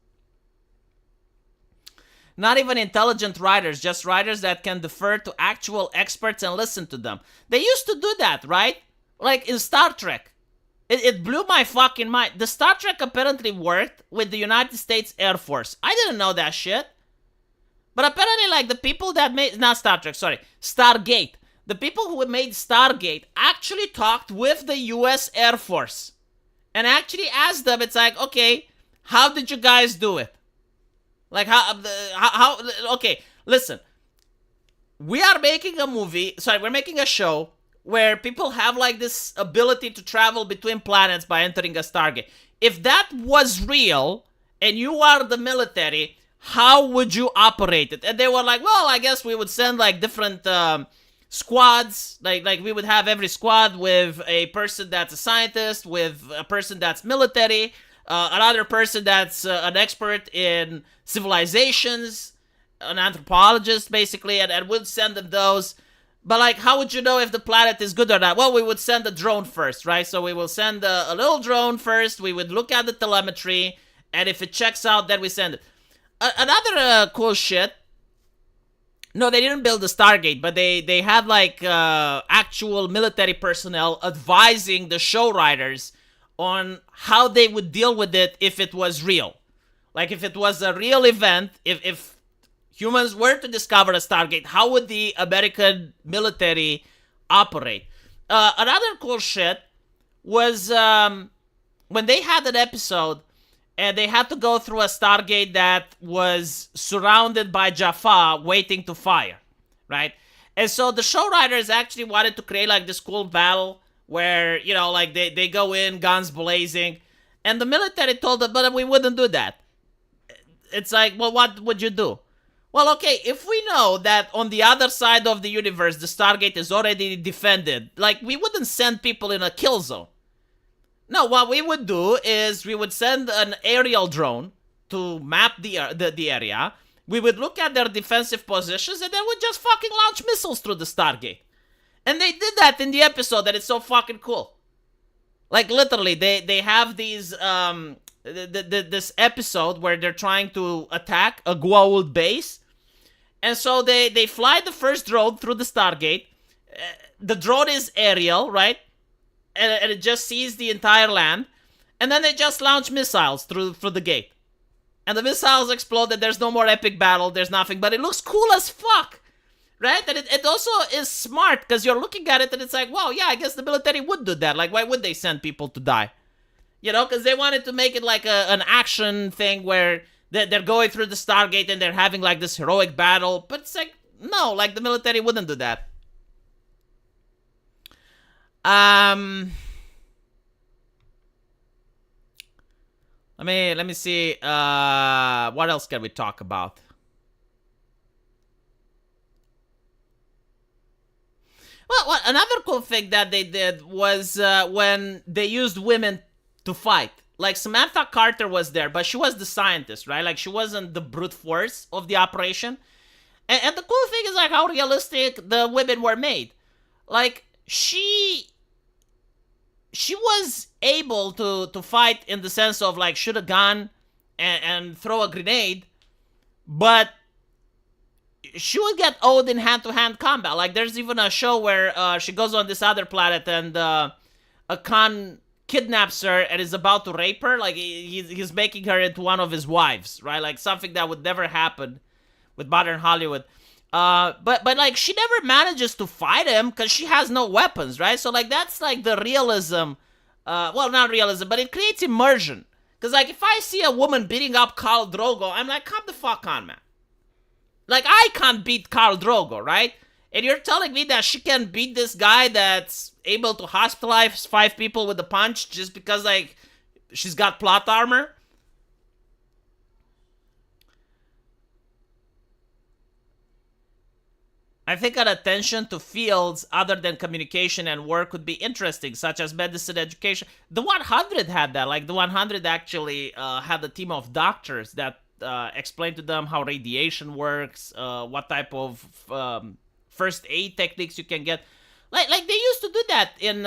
Not even intelligent writers, just writers that can defer to actual experts and listen to them. They used to do that, right? Like in Star Trek. It blew my fucking mind. The Star Trek apparently worked with the United States Air Force. I didn't know that shit. But apparently, like, the people that made... Not Star Trek, sorry. Stargate. The people who made Stargate actually talked with the U.S. Air Force. And actually asked them, it's like, okay, how did you guys do it? Like, how okay, listen. We are making a movie, we're making a show where people have, like, this ability to travel between planets by entering a Stargate. If that was real, and you are the military, how would you operate it? And they were like, well, I guess we would send, like, different, squads. Like, we would have every squad with a person that's a scientist, with a person that's military, another person that's an expert in civilizations, an anthropologist, basically, and we'd send them those. But, like, how would you know if the planet is good or not? Well, we would send a drone first, right? So we will send a little drone first. We would look at the telemetry, and if it checks out, then we send it. Another cool shit. No, they didn't build the Stargate, but they had like actual military personnel advising the show writers on how they would deal with it if it was real. Like if it was a real event, if humans were to discover a Stargate, how would the American military operate? Another cool shit was when they had an episode and they had to go through a Stargate that was surrounded by Jaffa waiting to fire, right? And so the show writers actually wanted to create like this cool battle where, you know, like they go in, guns blazing, and the military told them, but we wouldn't do that. It's like, well, what would you do? Well, okay, if we know that on the other side of the universe, the Stargate is already defended, like, we wouldn't send people in a kill zone. No, what we would do is we would send an aerial drone to map the area. We would look at their defensive positions, and then we'd just fucking launch missiles through the Stargate. And they did that in the episode, and it's so fucking cool. Like, literally, they have these, this episode where they're trying to attack a Goa'uld base. And so they fly the first drone through the Stargate. The drone is aerial, right? And it just sees the entire land. And then they just launch missiles through the gate. And the missiles explode, and there's no more epic battle, there's nothing. But it looks cool as fuck, right? And it also is smart, because you're looking at it and it's like, wow, yeah, I guess the military would do that. Like, why would they send people to die? You know, because they wanted to make it like an action thing where they're going through the Stargate and they're having like this heroic battle. But it's like, no, like the military wouldn't do that. Let me see. What else can we talk about? Well, another cool thing that they did was when they used women to fight. Like, Samantha Carter was there, but she was the scientist, right? Like, she wasn't the brute force of the operation. And the cool thing is, like, how realistic the women were made. Like, she was able to fight in the sense of, like, shoot a gun and throw a grenade, but she would get old in hand-to-hand combat. Like, there's even a show where she goes on this other planet and a Khan kidnaps her and is about to rape her. Like, he's making her into one of his wives, right? Like, something that would never happen with modern Hollywood. But like, she never manages to fight him because she has no weapons, right? So, like, that's like the realism. Well, not realism, but it creates immersion. Because, like, if I see a woman beating up Khal Drogo, I'm like, come the fuck on, man. Like, I can't beat Khal Drogo, right? And you're telling me that she can beat this guy that's able to hospitalize 5 people with a punch just because, like, she's got plot armor? I think an attention to fields other than communication and work would be interesting, such as medicine, education. The 100 had that. Like, the 100 actually had a team of doctors that explained to them how radiation works, what type of first aid techniques you can get. Like they used to do that in,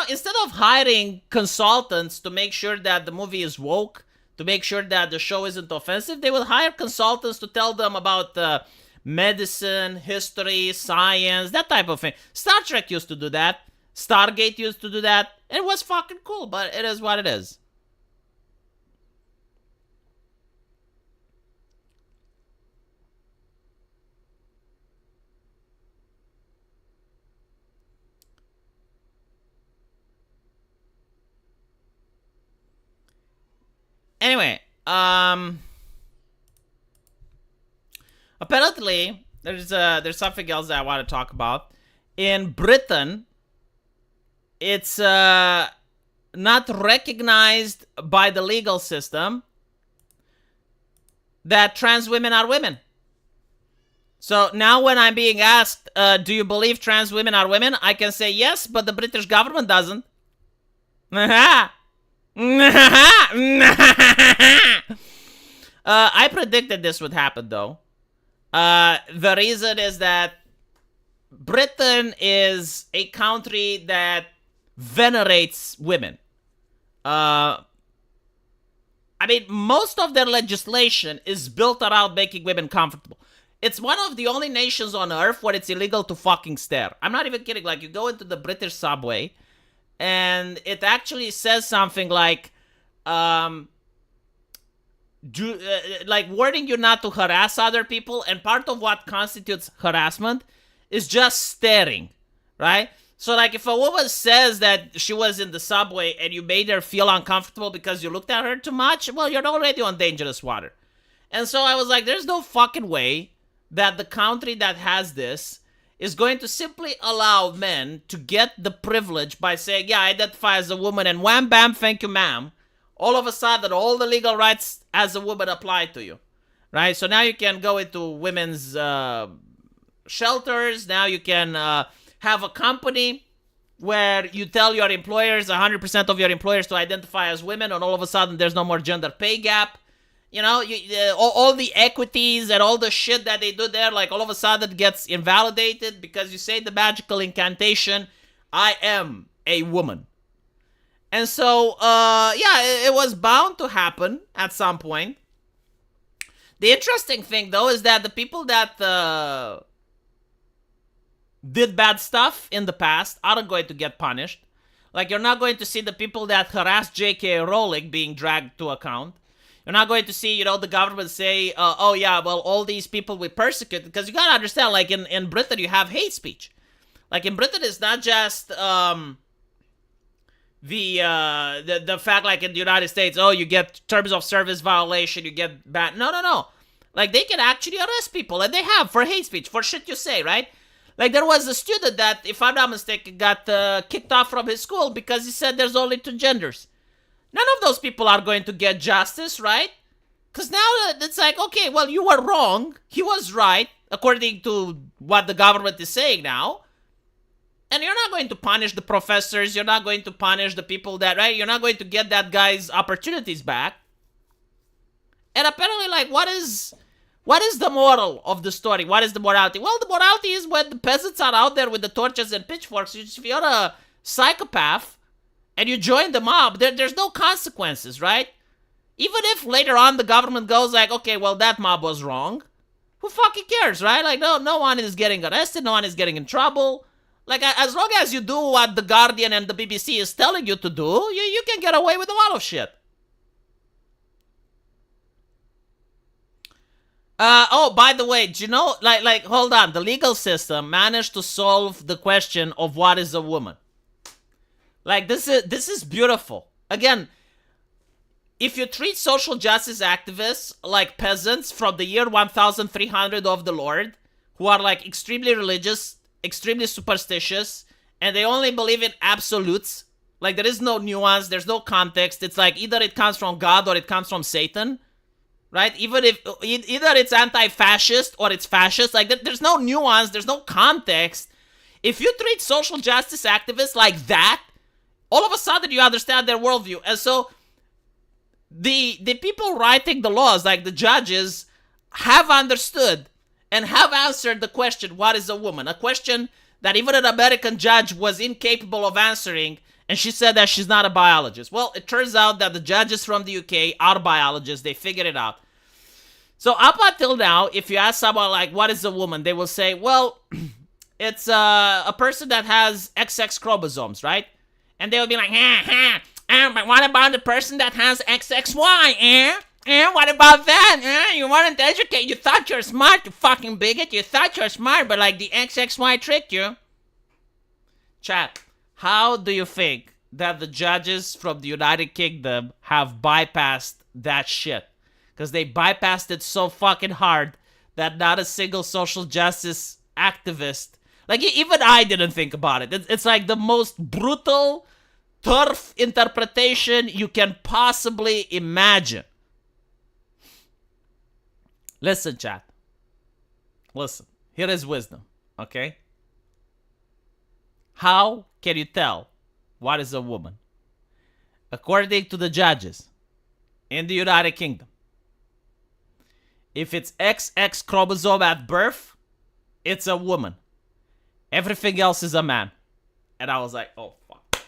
instead of hiring consultants to make sure that the movie is woke, to make sure that the show isn't offensive, they would hire consultants to tell them about medicine, history, science, that type of thing. Star Trek used to do that. Stargate used to do that. It was fucking cool, but it is what it is. Anyway, apparently there's something else that I want to talk about. In Britain, it's not recognized by the legal system that trans women are women. So now when I'm being asked, do you believe trans women are women? I can say yes, but the British government doesn't. I predicted this would happen, though. The reason is that Britain is a country that venerates women. I I mean, most of their legislation is built around making women comfortable. It's one of the only nations on earth where it's illegal to fucking stare. I'm not even kidding. Like, you go into the British subway, and it actually says something like, like warning you not to harass other people, and part of what constitutes harassment is just staring, right? So, like, if a woman says that she was in the subway and you made her feel uncomfortable because you looked at her too much, well, you're already on dangerous water. And so I was like, there's no fucking way that the country that has this is going to simply allow men to get the privilege by saying, yeah, I identify as a woman, and wham, bam, thank you, ma'am. All of a sudden, all the legal rights as a woman apply to you, right? So now you can go into women's shelters. Now you can have a company where you tell your employers, 100% of your employers, to identify as women, and all of a sudden there's no more gender pay gap. You know, all the equities and all the shit that they do there, like, all of a sudden gets invalidated because you say the magical incantation, I am a woman. And so, yeah, it was bound to happen at some point. The interesting thing, though, is that the people that did bad stuff in the past aren't going to get punished. Like, you're not going to see the people that harassed J.K. Rowling being dragged to account. You're not going to see, you know, the government say, oh, yeah, well, all these people we persecute. Because you got to understand, like, in Britain, you have hate speech. Like, in Britain, it's not just the fact, like, in the United States, oh, you get terms of service violation, you get banned. No. Like, they can actually arrest people, and they have, for hate speech, for shit you say, right? Like, there was a student that, if I'm not mistaken, got kicked off from his school because he said there's only two genders. None of those people are going to get justice, right? Because now it's like, okay, well, you were wrong. He was right, according to what the government is saying now. And you're not going to punish the professors. You're not going to punish the people that, right? You're not going to get that guy's opportunities back. And apparently, like, what is the moral of the story? What is the morality? Well, the morality is when the peasants are out there with the torches and pitchforks. If you're a psychopath and you join the mob, there's no consequences, right? Even if later on the government goes like, okay, well, that mob was wrong. Who fucking cares, right? Like, no one is getting arrested. No one is getting in trouble. Like, as long as you do what the Guardian and the BBC is telling you to do, you can get away with a lot of shit. Oh, by the way, do you know, like, hold on. The legal system managed to solve the question of what is a woman. Like, this is beautiful. Again, if you treat social justice activists like peasants from the year 1300 of the Lord, who are, like, extremely religious, extremely superstitious, and they only believe in absolutes, like, there is no nuance, there's no context, it's like either it comes from God or it comes from Satan, right? Even if either it's anti-fascist or it's fascist, like, there's no nuance, there's no context. If you treat social justice activists like that, all of a sudden you understand their worldview. And so the people writing the laws, like the judges, have understood and have answered the question, what is a woman? A question that even an American judge was incapable of answering, and she said that she's not a biologist. Well, it turns out that the judges from the UK are biologists. They figured it out. So up until now, if you ask someone, like, what is a woman? They will say, well, it's a person that has XX chromosomes, right? And they will be like, but what about the person that has XXY, what about that? You weren't educated. You thought you're smart, you fucking bigot. You thought you're smart, but, like, the XXY tricked you. Chat, how do you think that the judges from the United Kingdom have bypassed that shit? Because they bypassed it so fucking hard that not a single social justice activist, like, even I didn't think about it. It's like the most brutal turf interpretation you can possibly imagine. Listen, chat. Listen. Here is wisdom, okay? How can you tell what is a woman? According to the judges in the United Kingdom, if it's XX chromosome at birth, it's a woman. Everything else is a man. And I was like, oh, fuck.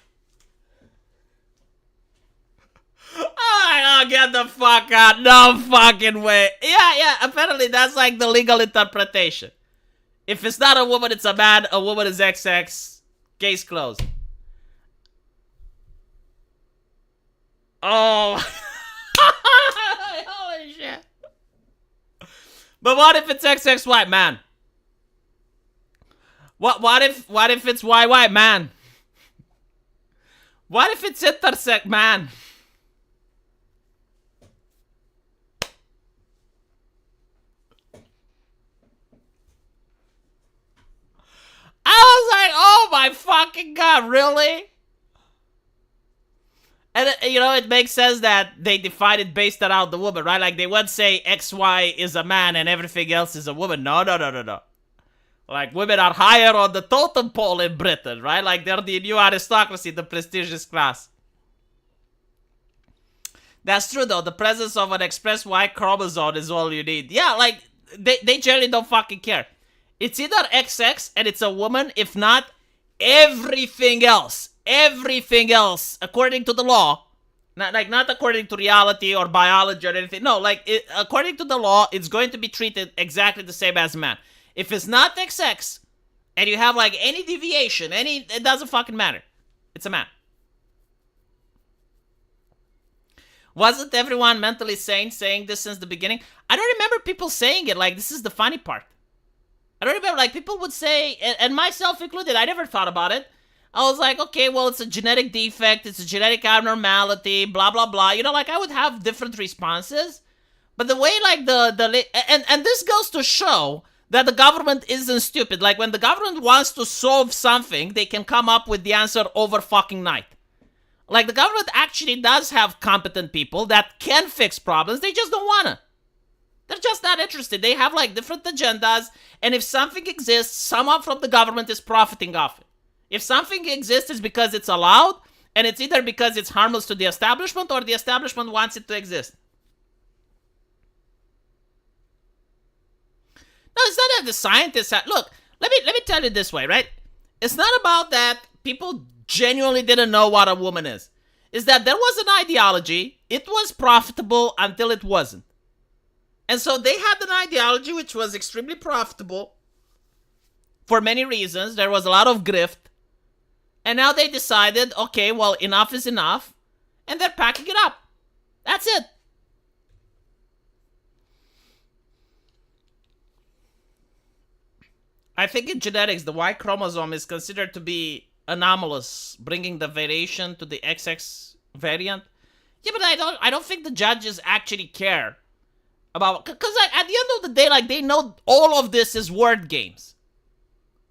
Oh, get the fuck out. No fucking way. Yeah, apparently that's like the legal interpretation. If it's not a woman, it's a man. A woman is XX. Case closed. Oh. Holy shit. But what if it's XX white man? What if it's white man? What if it's intersect man? I was like, oh my fucking god, really? And it makes sense that they define it based around the woman, right? Like they would say XY is a man and everything else is a woman. No. Like women are higher on the totem pole in Britain, right? Like they're the new aristocracy, the prestigious class. That's true though. The presence of an express Y chromosome is all you need. Yeah, like they generally don't fucking care. It's either XX and it's a woman, if not, everything else, according to the law, not according to reality or biology or anything. No, according to the law, it's going to be treated exactly the same as a man. If it's not XX and you have like any deviation, it doesn't fucking matter. It's a man. Wasn't everyone mentally sane saying this since the beginning? I don't remember people saying it. Like, this is the funny part. I don't remember, like, people would say, and myself included, I never thought about it. I was like, okay, well, it's a genetic defect, it's a genetic abnormality, blah, blah, blah. Like, I would have different responses. But the way, like, and this goes to show that the government isn't stupid. Like, when the government wants to solve something, they can come up with the answer over fucking night. Like, the government actually does have competent people that can fix problems, they just don't wanna. They're just not interested. They have, like, different agendas, and if something exists, someone from the government is profiting off it. If something exists, it's because it's allowed, and it's either because it's harmless to the establishment, or the establishment wants it to exist. No, it's not that the scientists look, let me tell you this way, right? It's not about that people genuinely didn't know what a woman is. It's that there was an ideology, it was profitable until it wasn't. And so they had an ideology which was extremely profitable for many reasons. There was a lot of grift. And now they decided, okay, well, enough is enough. And they're packing it up. That's it. I think in genetics, the Y chromosome is considered to be anomalous, bringing the variation to the XX variant. Yeah, but I don't think the judges actually care about, because like, at the end of the day, like, they know all of this is word games.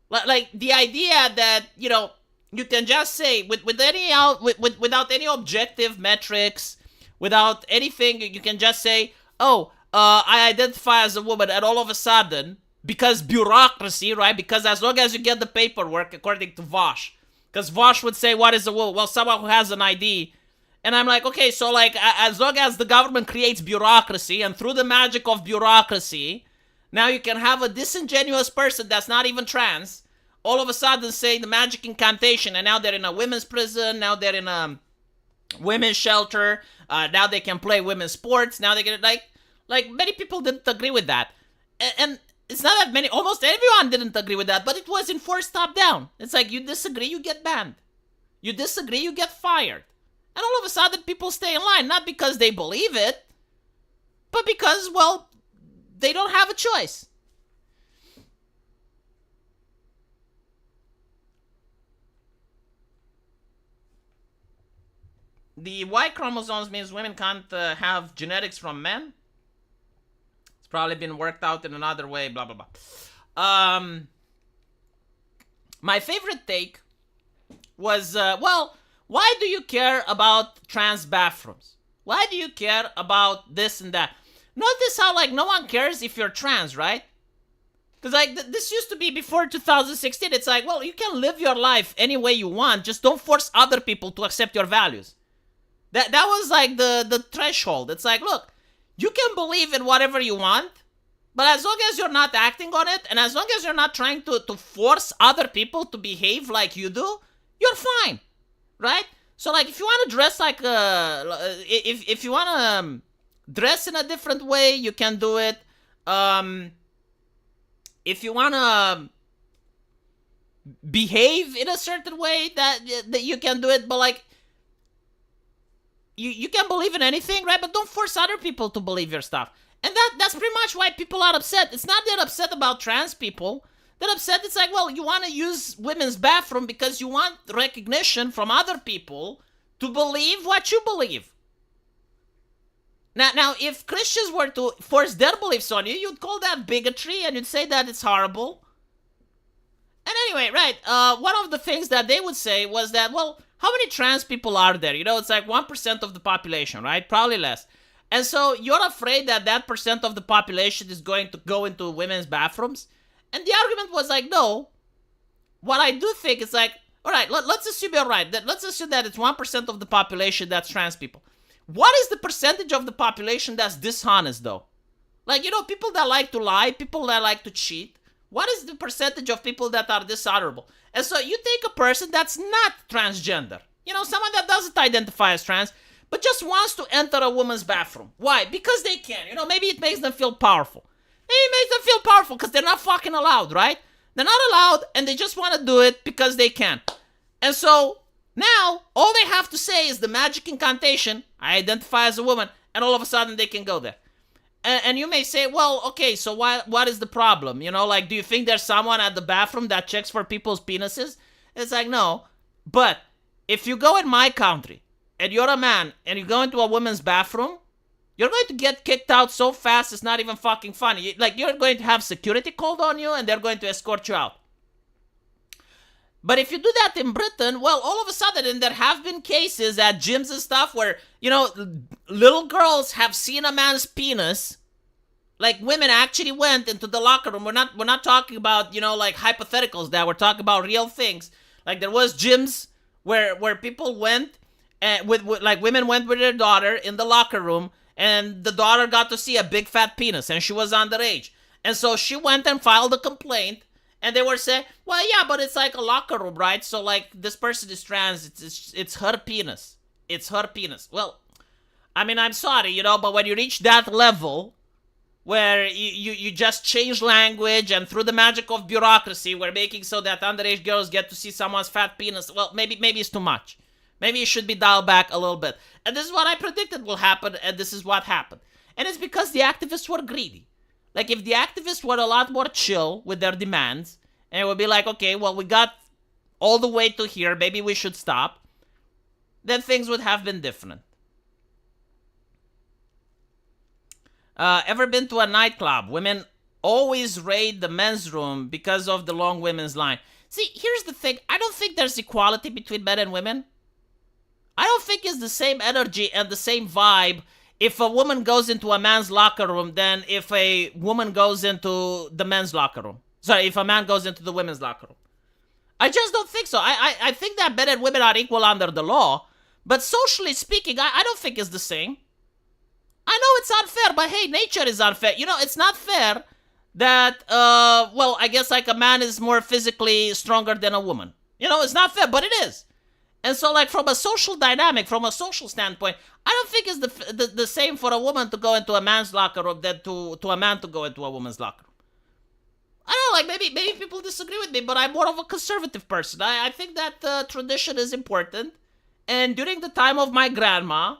Like the idea that, you can just say without any objective metrics, without anything, you can just say, oh, I identify as a woman, and all of a sudden, because bureaucracy, right? Because as long as you get the paperwork, according to Vosh, because Vosh would say, what is a woman? Well, someone who has an ID. And I'm like, okay, so like, as long as the government creates bureaucracy, and through the magic of bureaucracy, now you can have a disingenuous person that's not even trans, all of a sudden say the magic incantation, and now they're in a women's prison, now they're in a women's shelter, now they can play women's sports, now they can, like many people didn't agree with that. And it's not that many, almost everyone didn't agree with that, but it was enforced top down. It's like, you disagree, you get banned. You disagree, you get fired. And all of a sudden, people stay in line, not because they believe it, but because, well, they don't have a choice. The Y chromosomes means women can't have genetics from men. It's probably been worked out in another way, blah, blah, blah. My favorite take was, why do you care about trans bathrooms? Why do you care about this and that? Notice how, like, no one cares if you're trans, right? Because, like, this used to be before 2016. It's like, well, you can live your life any way you want. Just don't force other people to accept your values. That was, like, the threshold. It's like, look, you can believe in whatever you want, but as long as you're not acting on it, and as long as you're not trying to force other people to behave like you do, you're fine. Right? So like, if you want to dress like if you want to dress in a different way, you can do it. If you want to behave in a certain way, that you can do it. But like, you can believe in anything, right? But don't force other people to believe your stuff. And that's pretty much why people are upset. It's not that upset about trans people. They're upset. It's like, well, you want to use women's bathroom because you want recognition from other people to believe what you believe. Now, if Christians were to force their beliefs on you, you'd call that bigotry and you'd say that it's horrible. And anyway, right, one of the things that they would say was that, well, how many trans people are there? You know, it's like 1% of the population, right? Probably less. And so you're afraid that that percent of the population is going to go into women's bathrooms? And the argument was like, no. What I do think is like, all right, let's assume you're right. Let's assume that it's 1% of the population that's trans people. What is the percentage of the population that's dishonest, though? Like, you know, people that like to lie, people that like to cheat. What is the percentage of people that are dishonorable? And so you take a person that's not transgender. You know, someone that doesn't identify as trans, but just wants to enter a woman's bathroom. Why? Because they can. You know, maybe it makes them feel powerful. Maybe it makes them feel powerful because they're not fucking allowed, right? They're not allowed, and they just want to do it because they can. And so now, all they have to say is the magic incantation, I identify as a woman, and all of a sudden they can go there. And you may say, well, okay, so what is the problem? You know, like, do you think there's someone at the bathroom that checks for people's penises? It's like, no. But if you go in my country, and you're a man, and you go into a woman's bathroom, you're going to get kicked out so fast it's not even fucking funny. Like, you're going to have security called on you, and they're going to escort you out. But if you do that in Britain, well, all of a sudden, and there have been cases at gyms and stuff where, you know, little girls have seen a man's penis. Like, women actually went into the locker room. We're not talking about, you know, like hypotheticals that we're talking about real things. Like, there was gyms where people went and with like women went with their daughter in the locker room, and the daughter got to see a big fat penis, and she was underage. And so she went and filed a complaint. And they were saying, well, yeah, but it's like a locker room, right? So, like, this person is trans. It's her penis. It's her penis. Well, I mean, I'm sorry, you know, but when you reach that level where you just change language and through the magic of bureaucracy, we're making so that underage girls get to see someone's fat penis, well, maybe it's too much. Maybe it should be dialed back a little bit. And this is what I predicted will happen, and this is what happened. And it's because the activists were greedy. Like, if the activists were a lot more chill with their demands, and it would be like, okay, well, we got all the way to here, maybe we should stop, then things would have been different. Ever been to a nightclub? Women always raid the men's room because of the long women's line. See, here's the thing. I don't think there's equality between men and women. I don't think it's the same energy and the same vibe if a woman goes into a man's locker room than if a woman goes into the men's locker room. Sorry, if a man goes into the women's locker room. I just don't think so. I think that men and women are equal under the law, but socially speaking, I don't think it's the same. I know it's unfair, but hey, nature is unfair. You know, it's not fair that, well, I guess like a man is more physically stronger than a woman. You know, it's not fair, but it is. And so, like, from a social dynamic, from a social standpoint, I don't think it's the same for a woman to go into a man's locker room than to a man to go into a woman's locker room. I don't know, like, maybe people disagree with me, but I'm more of a conservative person. I think that tradition is important. And during the time of my grandma,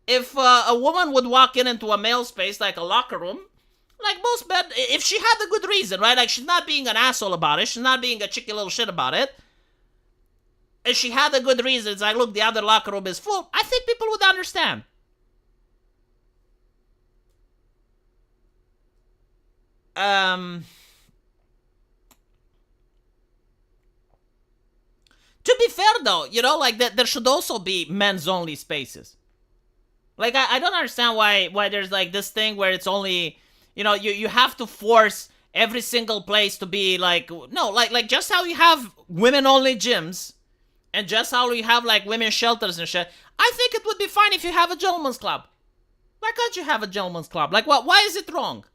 if a woman would walk into a male space, like a locker room, like most men, if she had a good reason, right? Like, she's not being an asshole about it. She's not being a chicky little shit about it. And she had a good reason. It's like, look, the other locker room is full. I think people would understand. To be fair, though, you know, like, there should also be men's only spaces. Like, I don't understand why there's, like, this thing where it's only, you know, you have to force every single place to be, like, no, like just how you have women-only gyms, and just how you have, like, women's shelters and shit, I think it would be fine if you have a gentleman's club. Why can't you have a gentleman's club? Like, why is it wrong?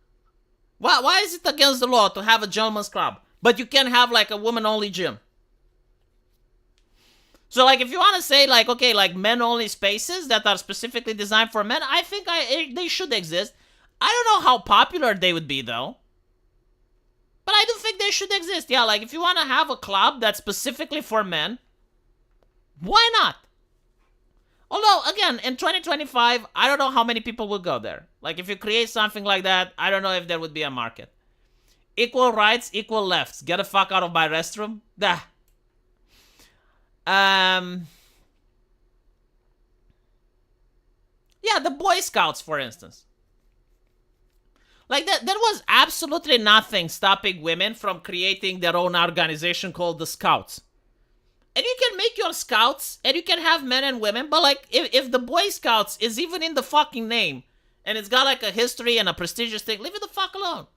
Why is it against the law to have a gentleman's club, but you can have, like, a woman-only gym? So, like, if you want to say, like, okay, like, men-only spaces that are specifically designed for men, I think they should exist. I don't know how popular they would be, though. But I do think they should exist. Yeah, like, if you want to have a club that's specifically for men, why not? Although, again, in 2025, I don't know how many people will go there. Like, if you create something like that, I don't know if there would be a market. Equal rights, equal lefts. Get the fuck out of my restroom. Dah. Yeah, the Boy Scouts, for instance. Like, there was absolutely nothing stopping women from creating their own organization called the Scouts. And you can make your Scouts, and you can have men and women, but, like, if the Boy Scouts is even in the fucking name, and it's got, like, a history and a prestigious thing, leave it the fuck alone.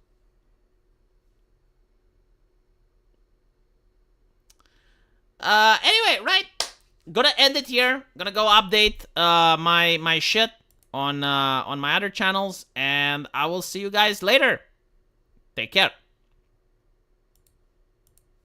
Anyway, right? Gonna end it here. Gonna go update my shit on my other channels, and I will see you guys later. Take care.